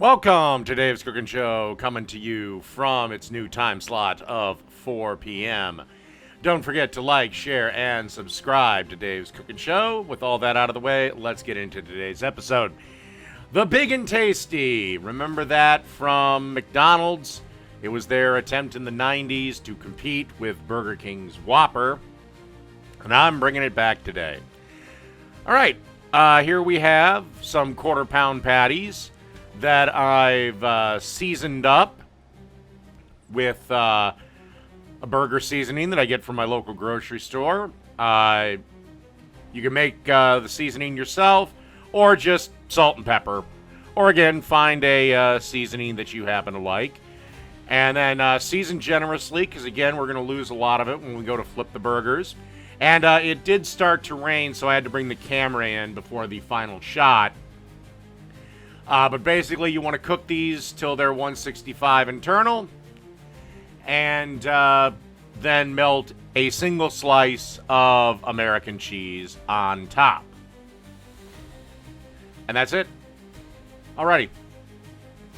Welcome to Dave's Cooking Show, coming to you from its new time slot of 4 p.m. Don't forget to like, share, and subscribe to Dave's Cooking Show. With all that out of the way, let's get into today's episode. The Big and Tasty. Remember that from McDonald's? It was their attempt in the 90s to compete with Burger King's Whopper, and I'm bringing it back today. All right, here we have some quarter-pound patties that I've seasoned up with a burger seasoning that I get from my local grocery store. You can make the seasoning yourself, or just salt and pepper. Or again, find a seasoning that you happen to like. And then season generously, because again, we're going to lose a lot of it when we go to flip the burgers. And it did start to rain, so I had to bring the camera in before the final shot. But basically, you want to cook these till they're 165 internal, and then melt a single slice of American cheese on top. And that's it. Alrighty,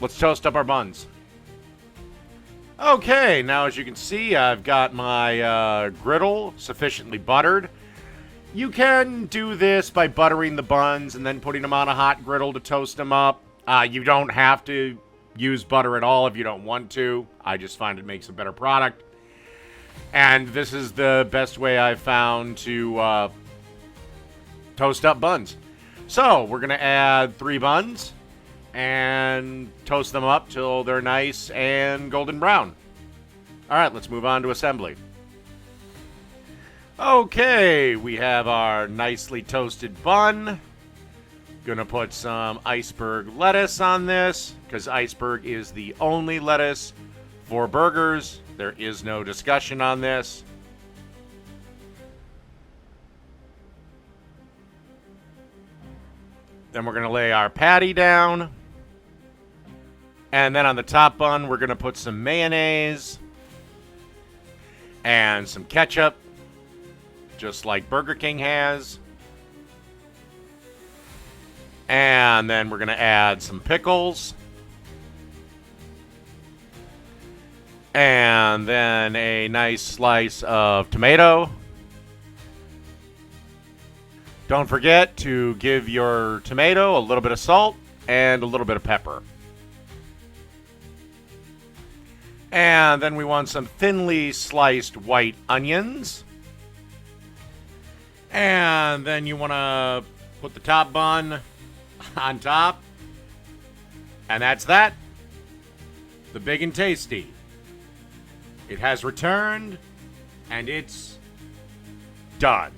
let's toast up our buns. Okay, now as you can see, I've got my griddle sufficiently buttered. You can do this by buttering the buns and then putting them on a hot griddle to toast them up. You don't have to use butter at all if you don't want to. I just find it makes a better product. And this is the best way I've found to toast up buns. So we're going to add 3 buns and toast them up till they're nice and golden brown. All right, let's move on to assembly. Okay, we have our nicely toasted bun. Gonna put some iceberg lettuce on this, because iceberg is the only lettuce for burgers. There is no discussion on this. Then we're gonna lay our patty down. And then on the top bun, we're gonna put some mayonnaise and some ketchup, just like Burger King has. And then we're going to add some pickles. And then a nice slice of tomato. Don't forget to give your tomato a little bit of salt and a little bit of pepper. And then we want some thinly sliced white onions. And then you want to put the top bun on top. And that's that. The Big and Tasty. It has returned, and it's done.